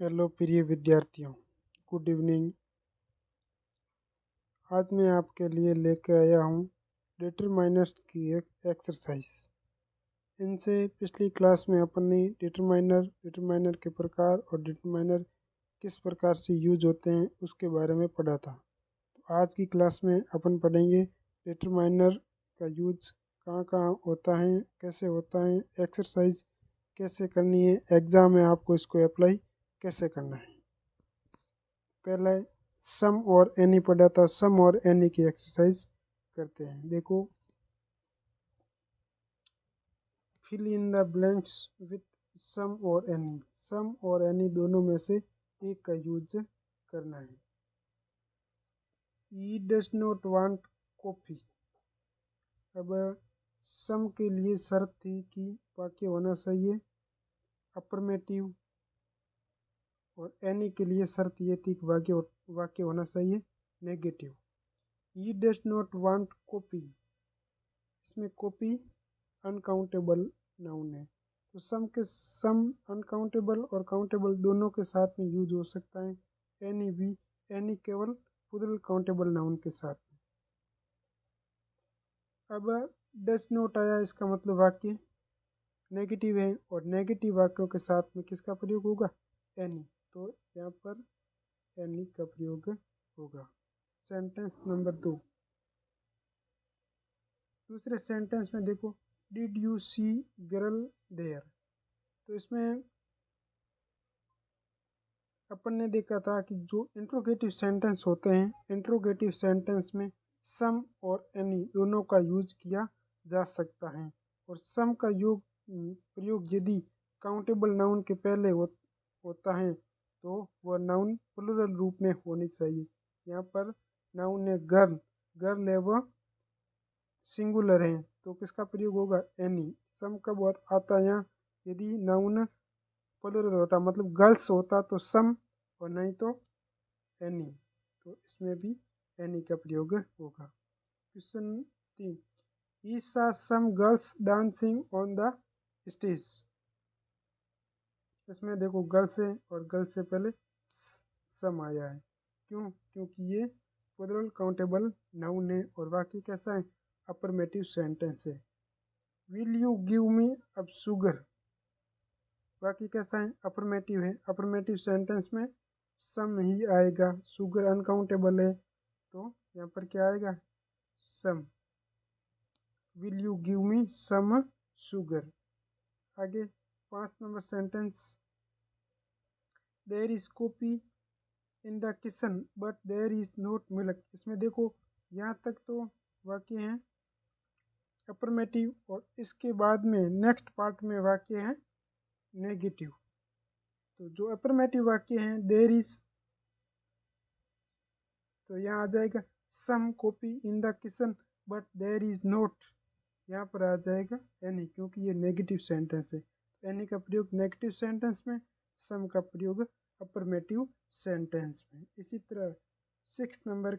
Hello प्रिय विद्यार्थियों, good evening. आज मैं आपके लिए लेकर आया हूँ डिटरमाइनर्स की एक एक्सरसाइज। इनसे पिछली क्लास में अपन ने डिटरमाइनर के प्रकार और डिटरमाइनर किस प्रकार से यूज होते हैं उसके बारे में पढ़ा था। तो आज की क्लास में अपन पढ़ेंगे डिटरमाइनर का यूज कहाँ कहाँ होता है, कैसे होता है, एक्सरसाइज कैसे करनी है, एग्ज़ाम में आपको इसको अप्लाई कैसे करना है। पहले सम और एनी पढ़ा था। सम और एनी की एक्सरसाइज करते हैं। देखो, fill in the blanks with some और एनी। सम और एनी दोनों में से एक का यूज करना है। He does not want coffee. अब सम के लिए शर्त थी कि वाक्य होना चाहिए अफर्मेटिव, और एनी के लिए शर्त ये थी कि वाक्य होना चाहिए negative. He does not want coffee, इसमें कॉपी अनकाउंटेबल नाउन है, तो सम अनकाउंटेबल और काउंटेबल दोनों के साथ में यूज हो सकता है। एनी भी, एनी केवल प्लूरल काउंटेबल नाउन के साथ में। अब डज नॉट आया, इसका मतलब वाक्य नेगेटिव है, और नेगेटिव वाक्यों के साथ में किसका प्रयोग होगा? एनी। तो यहाँ पर एनी का प्रयोग होगा। Sentence number 2। दूसरे सेंटेंस में देखो, did you see girl there. तो इसमें अपन ने देखा था कि जो इंट्रोगेटिव सेंटेंस होते हैं, इंट्रोगेटिव सेंटेंस में सम और एनी दोनों का यूज किया जा सकता है। और सम का प्रयोग यदि काउंटेबल नाउन के पहले होता है तो वह नाउन प्लूरल रूप में होनी चाहिए। यहाँ पर नाउन है गर्ल, गर्ल है वह सिंगुलर है, तो किसका प्रयोग होगा? एनी। सम कब आता है यहाँ? यदि नाउन प्लूरल होता, मतलब गर्ल्स होता तो सम, और नहीं तो एनी, तो इसमें भी एनी का प्रयोग होगा। Question 3, he saw some girls dancing on the stage। इसमें देखो गर्ल्स है और गर्ल्स से पहले सम आया है। क्यों? क्योंकि ये प्लूरल काउंटेबल नाउन है और वाक्य कैसा है? अफर्मेटिव सेंटेंस है। विल यू गिव मी अब शुगर, बाकी कैसा है? अफर्मेटिव है। अफर्मेटिव सेंटेंस में सम ही आएगा, शुगर अनकाउंटेबल है, तो यहाँ पर क्या आएगा? Some. Will you give me some sugar. आगे 5 number sentence, there is coffee in the kitchen but there is not milk. इसमें देखो यहाँ तक तो वाक्य है अफर्मेटिव, और इसके बाद में नेक्स्ट पार्ट में वाक्य है नेगेटिव। तो जो अफर्मेटिव वाक्य है देयर इज, तो यहाँ आ जाएगा some coffee in the kitchen but there is not, यहाँ पर आ जाएगा एनी, क्योंकि ये नेगेटिव सेंटेंस है। एनी का प्रयोग नेगेटिव सेंटेंस में, सम का प्रयोग अफर्मेटिव सेंटेंस में। इसी तरह 6 number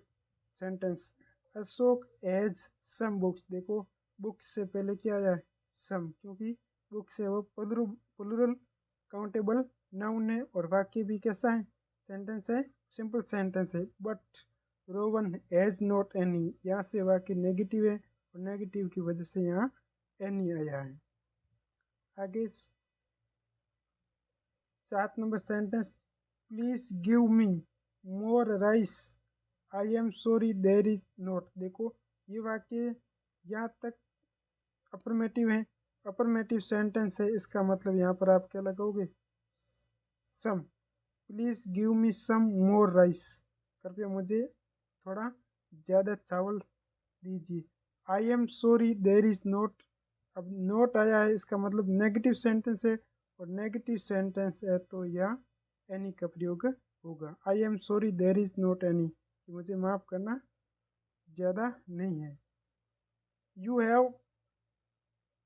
sentence, Ashok has some books. देखो बुक्स से पहले क्या आया है? सम, क्योंकि बुक्स है वो प्लूरल काउंटेबल नाउन है, और वाक्य भी कैसा है? सेंटेंस है, सिंपल सेंटेंस है। But Rowan has not any, यहाँ से वाक्य नेगेटिव है, और नेगेटिव की वजह से यहाँ एनी आया है। आगे 7 number sentence, please give me more rice I am sorry there is not. देखो ये वाक्य यहाँ तक अफर्मेटिव है, अफर्मेटिव सेंटेंस है, इसका मतलब यहाँ पर आप क्या लगाओगे? Some. Please give me some more rice, कृपया मुझे थोड़ा ज़्यादा चावल दीजिए। I am sorry there is not, अब नोट आया है, इसका मतलब नेगेटिव सेंटेंस है, और नेगेटिव सेंटेंस है तो यह एनी का प्रयोग होगा। I am sorry there is not any, मुझे माफ़ करना, ज़्यादा नहीं है। You have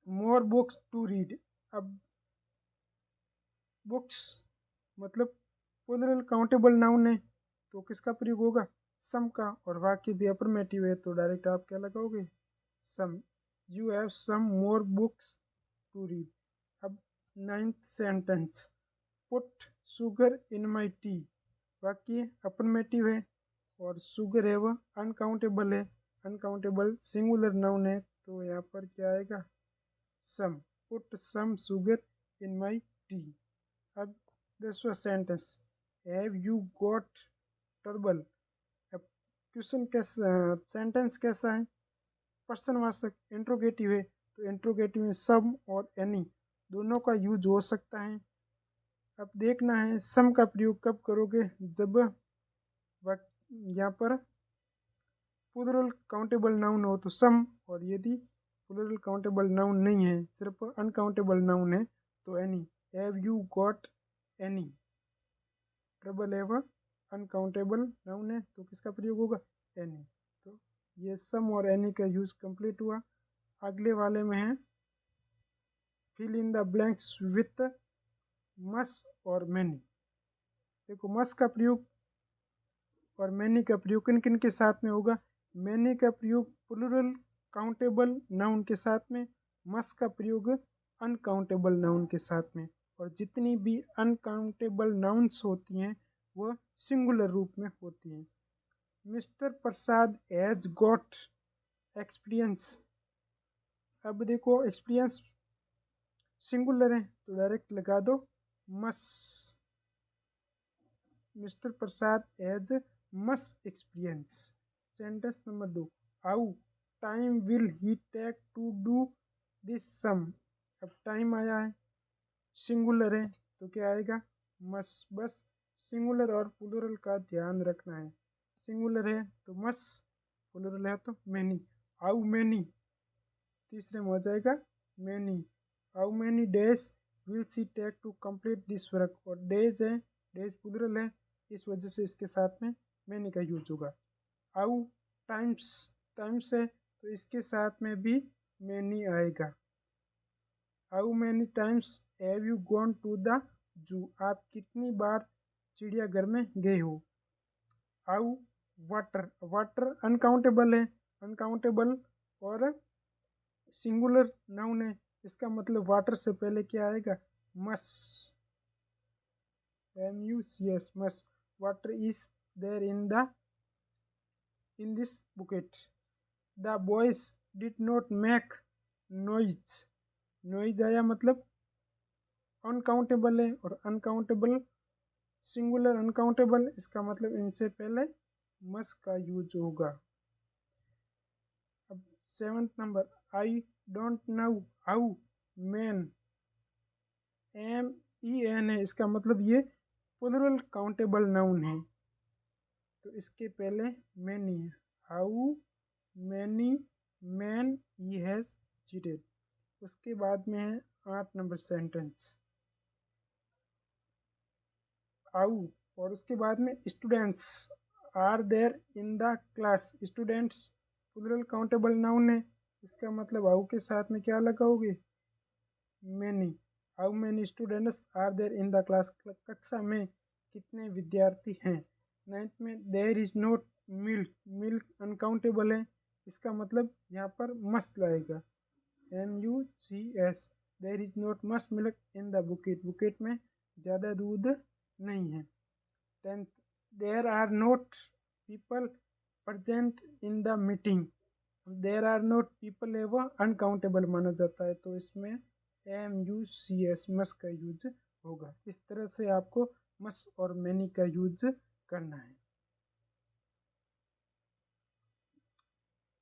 more books to read. अब बुक्स मतलब प्लूरल काउंटेबल नाउन है, तो किसका प्रयोग होगा? सम का, और वाक्य भी अफर्मेटिव है, तो डायरेक्ट आप क्या लगाओगे? Some. You have some more books to read. अब 9th sentence, put sugar in my tea. वाक्य अफर्मेटिव है और शुगर है वह अनकाउंटेबल है। अनकाउंटेबल सिंगुलर नाउन है तो यहाँ पर क्या आएगा, some. Put some sugar in my tea. अब 10वां sentence, have you got trouble. अब क्वेश्चन कैसा, सेंटेंस कैसा है, प्रश्नवाचक इंट्रोगेटिव है तो इंट्रोगेटिव में सम और एनी दोनों का यूज हो सकता है। अब देखना है सम का प्रयोग कब करोगे, जब यहाँ पर प्लूरल काउंटेबल नाउन हो तो सम, और यदि प्लूरल काउंटेबल नाउन नहीं है, सिर्फ अनकाउंटेबल नाउन है तो any. Have you got any, trouble है वह अनकाउंटेबल नाउन है तो किसका प्रयोग होगा, एनी। तो ये सम और एनी का यूज कंप्लीट हुआ। अगले वाले में है fill in the blanks with much और मैनी। देखो मस का प्रयोग और मैनी का प्रयोग किन किन के साथ में होगा, मैनी का प्रयोग प्लूरल काउंटेबल नाउन के साथ में, मस का प्रयोग अनकाउंटेबल नाउन के साथ में, और जितनी भी अनकाउंटेबल नाउन्स होती हैं वह सिंगुलर रूप में होती हैं। Mister Prasad has got experience. अब देखो एक्सपीरियंस सिंगुलर है तो डायरेक्ट लगा दो much. Mister Prasad has much experience. Sentence number 2, how time will he take to do this some. अब टाइम आया है, सिंगुलर है तो क्या आएगा, मस। बस सिंगुलर और प्लूरल का ध्यान रखना है। सिंगुलर है तो मस, प्लूरल है तो मैनी। हाउ मैनी तीसरे में हो जाएगा many. How many days will she take to complete this work, और डेज है, डेज प्लूरल है, इस वजह से इसके साथ में मैनी का यूज होगा। हाउ टाइम्स, टाइम्स है तो इसके साथ में भी मैनी आएगा। How many times have you gone to the zoo, आप कितनी बार चिड़ियाघर में गए हो। हाउ वाटर, वाटर अनकाउंटेबल है, अनकाउंटेबल और सिंगुलर नाउन है, इसका मतलब वाटर से पहले क्या आएगा, much. MUCS much. Water is there in this bucket. The boys did not make noise. Noise आया मतलब अनकाउंटेबल है, और अनकाउंटेबल सिंगुलर अनकाउंटेबल, इसका मतलब इनसे पहले मस का यूज होगा। अब 7th number, I don't know how man, MEN है, इसका मतलब ये प्लूरल काउंटेबल नाउन है तो इसके पहले मैनी है। How many man he has cheated. उसके बाद में है 8 नंबर सेंटेंस, हाउ, और उसके बाद में students are there in the class. Students plural countable noun है, इसका मतलब हाउ के साथ में क्या लगाओगे, many. How many students are there in the class, कक्षा में कितने विद्यार्थी हैं। 9th में there is not milk, milk uncountable है, इसका मतलब यहाँ पर मस्ट लाएगा, MUCS। There is not must milk in the bucket, bucket में ज़्यादा दूध नहीं है। 10th, there are not people present in the meeting. There are not people है वह अनकाउंटेबल माना जाता है तो इसमें MUCS मस का यूज होगा। इस तरह से आपको मस और मैनी का यूज करना है।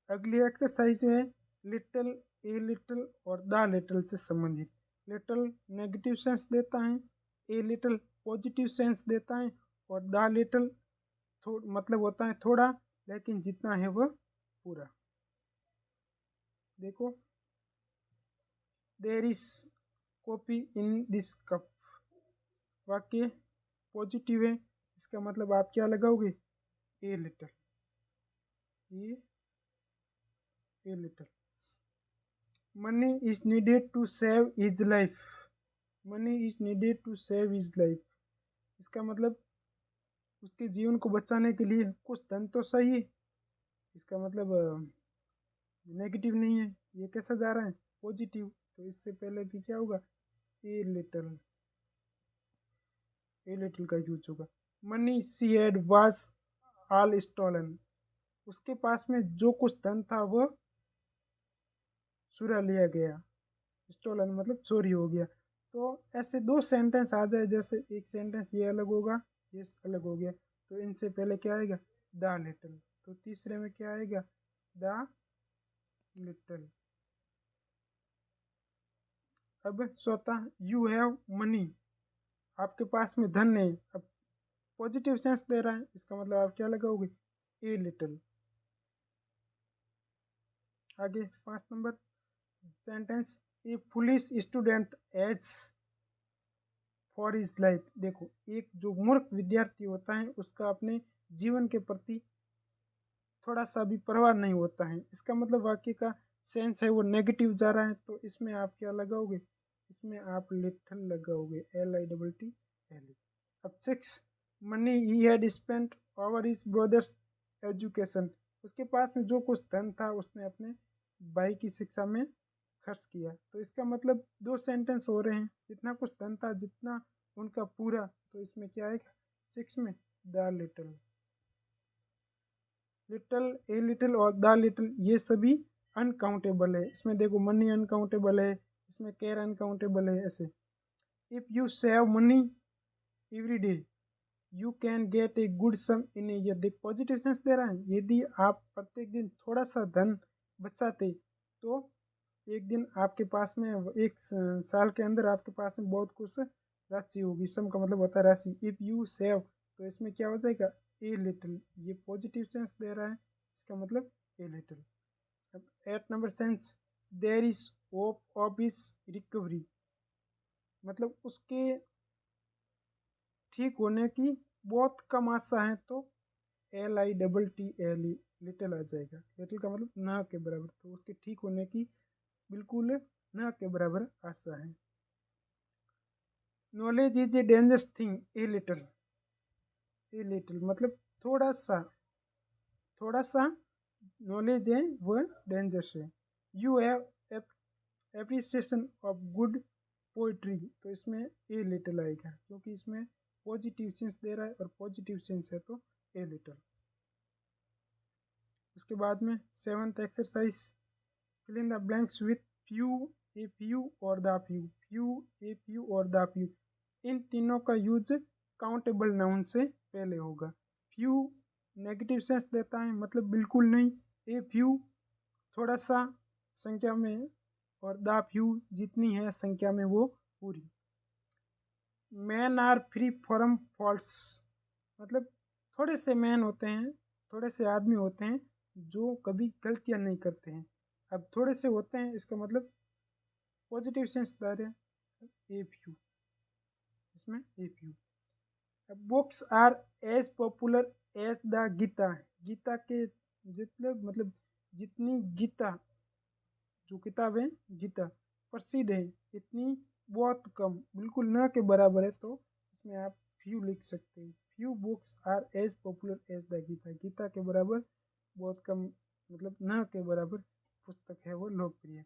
अगली एक्सरसाइज में लिटिल, ए लिटिल और द लिटिल से संबंधित। लिटिल नेगेटिव सेंस देता है, ए लिटिल पॉजिटिव सेंस देता है, और द लिटिल मतलब होता है थोड़ा, लेकिन जितना है वह पूरा। देखो, there is coffee in this cup. वाक्य पॉजिटिव है, इसका मतलब आप क्या लगाओगे, a little, a little. Money is needed to save his life. Money is needed to save his life, इसका मतलब उसके जीवन को बचाने के लिए कुछ धन तो सही है, इसका मतलब नेगेटिव नहीं है। ये कैसा जा रहा है, पॉजिटिव, तो इससे पहले भी क्या होगा, ए लिटिल। ए लिटिल का यूज होगा। Money she had was all stolen, उसके पास में जो कुछ धन था वह चुरा लिया गया। स्टोलन मतलब चोरी हो गया। तो ऐसे दो सेंटेंस आ जाए, जैसे एक सेंटेंस ये अलग होगा, ये अलग हो गया, तो इनसे पहले क्या आएगा, द लिटिल, तो तीसरे में क्या आएगा, द लिटिल। अब चौथा, यू हैव मनी, आपके पास में धन है। अब पॉजिटिव सेंस दे रहा है, इसका मतलब आप क्या लगाओगे, ए लिटिल। आगे 5 number sentence, a police student as for his life, देखो एक जो मूर्ख विद्यार्थी होता है उसका अपने जीवन के प्रति थोड़ा सा भी परवाह नहीं होता है। इसका मतलब वाक्य का सेंस है वो नेगेटिव जा रहा है, तो इसमें आप क्या लगाओगे, इसमें आप लिटिल लगाओगे, LITTLE। अब 6, money he had spent over his brothers education, उसके पास में जो कुछ धन था उसने अपने भाई की शिक्षा में खर्च किया। तो इसका मतलब दो सेंटेंस हो रहे हैं, जितना कुछ धन था, जितना उनका पूरा, तो इसमें क्या है, 6 में the little. Little, a little और द लिटिल ये सभी अनकाउंटेबल है। इसमें देखो मनी अनकाउंटेबल है, इसमें केयर अनकाउंटेबल है। ऐसे if you save money every day you can get a good sum in a year, देख पॉजिटिव सेंस दे रहा है। यदि आप प्रत्येक दिन थोड़ा सा धन बचाते तो एक दिन आपके पास में, एक साल के अंदर आपके पास में बहुत कुछ राशि होगी। सम का मतलब होता है राशि। इफ यू सेव, तो इसमें क्या हो जाएगा, ए लिटिल, ये पॉजिटिव सेंस दे रहा है, इसका मतलब ए लिटिल। अब 8 number sense, there is hope of his recovery, मतलब उसके ठीक होने की बहुत कम आशा है, तो LITTLE लिटिल आ जाएगा। लिटिल का मतलब न के बराबर, तो उसके ठीक होने की बिल्कुल न के बराबर आशा है। Knowledge is a dangerous thing A little, a little मतलब थोड़ा सा, थोड़ा सा नॉलेज है वह डेंजरस है। You have appreciation of good poetry, तो इसमें ए लिटिल आएगा, क्योंकि इसमें पॉजिटिव सेंस दे रहा है और पॉजिटिव सेंस है तो ए लिटिल। उसके बाद में 7th exercise, fill in the blanks with few, a few और the few, few, a few और द फ्यू, इन तीनों का यूज काउंटेबल नाउन से पहले होगा। फ्यू नेगेटिव सेंस देता है, मतलब बिल्कुल नहीं। ए फ्यू थोड़ा सा संख्या में, और द फ्यू जितनी है संख्या में वो पूरी। Man are free from falls, मतलब थोड़े से मैन होते हैं, थोड़े से आदमी होते हैं जो कभी गलतियां नहीं करते हैं। अब थोड़े से होते हैं, इसका मतलब पॉजिटिव सेंस दे रहे हैं, ए फ्यू, इसमें ए फ्यू। अब books are as popular as the Gita, Gita के जितने मतलब जितनी गीता जो किताब है गीता प्रसिद्ध है, इतनी बहुत कम, बिल्कुल न के बराबर है, तो इसमें आप फ्यू लिख सकते हैं। Few books are as popular as the Gita, Gita के बराबर बहुत कम, मतलब न के बराबर पुस्तक है वो लोकप्रिय।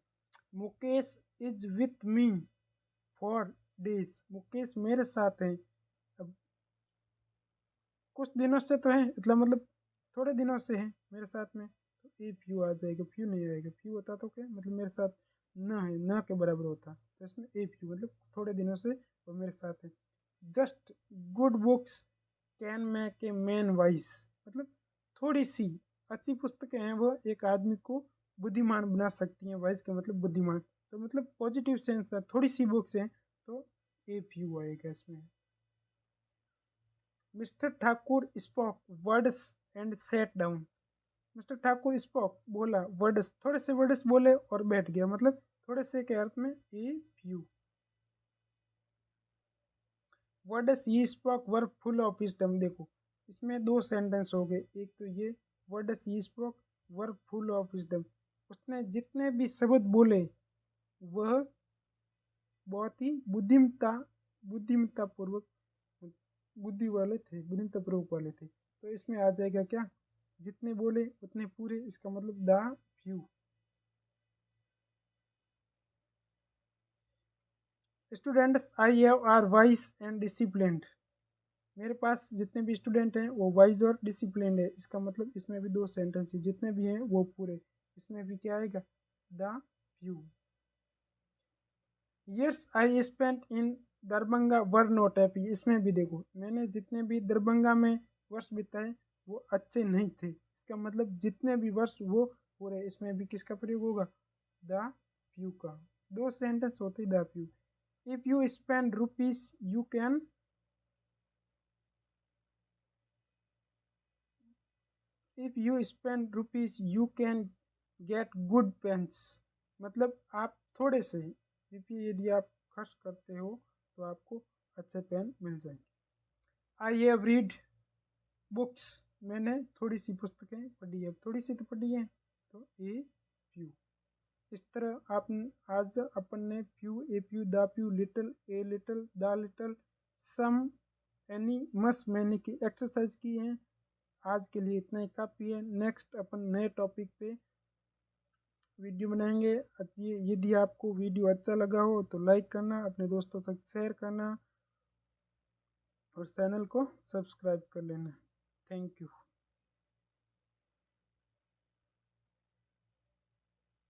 Mukesh is with me for days, Mukesh मेरे साथ है। अब कुछ दिनों से तो है, मतलब थोड़े दिनों से है मेरे साथ में, तो ए फ्यू आ जाएगा, फ्यू नहीं आएगा। फ्यू होता तो क्या, मतलब मेरे साथ न है, न के बराबर होता, तो इसमें ए फ्यू मतलब थोड़े दिनों से वो मेरे साथ है। Just good books can make a man vice, मतलब थोड़ी सी अच्छी पुस्तकें हैं वो एक आदमी को बुद्धिमान बना सकती हैं। वाइस का मतलब बुद्धिमान, तो मतलब पॉजिटिव सेंस है, थोड़ी सी बुक्स हैं, तो ए फ्यू आएगा इसमें। Mister Thakur spoke words and set down, mister Thakur spoke बोला, वर्ड्स थोड़े से वर्ड्स बोले और बैठ गया, मतलब थोड़े से के अर्थ में a few. Words he spoke were full of wisdom, देखो इसमें दो सेंटेंस हो गए। एक तो ये words he spoke were full of wisdom, उसने जितने भी शब्द बोले वह बहुत ही बुद्धिमत्ता पूर्वक, बुद्धि वाले थे, बुद्धिमत्ता पूर्वक वाले थे। तो इसमें आ जाएगा क्या, जितने बोले उतने पूरे, इसका मतलब the few. Students I have are wise and disciplined, मेरे पास जितने भी स्टूडेंट हैं वो वाइज और डिसिप्लिन है। इसका मतलब इसमें भी 2 सेंटेंस है, जितने भी हैं वो पूरे। इसमें भी क्या आएगा, the few. Yes I spent in Darbhanga were not happy. इसमें भी देखो, मैंने जितने भी दरभंगा में वर्ष बिताए वो अच्छे नहीं थे। इसका मतलब जितने भी वर्ष वो पूरे। इसमें भी किसका प्रयोग होगा, द फ्यू का। 2 सेंटेंस होते the few. If you spend rupees you can, if you spend rupees you can get good pens. मतलब आप थोड़े से रुपये यदि आप खर्च करते हो तो आपको अच्छे पेन मिल जाएंगे। I have read books. मैंने थोड़ी सी पुस्तकें पढ़ी है। थोड़ी सी तो पढ़ी है, तो ए फ्यू। इस तरह आप आज अपन ने few, a few, the few, little, a little, the little, some, any, must, many की एक्सरसाइज की है। आज के लिए इतना ही काफ़ी है। नेक्स्ट अपन नए टॉपिक पे वीडियो बनाएंगे। यदि आपको वीडियो अच्छा लगा हो तो लाइक करना, अपने दोस्तों तक शेयर करना और चैनल को सब्सक्राइब कर लेना। Thank you.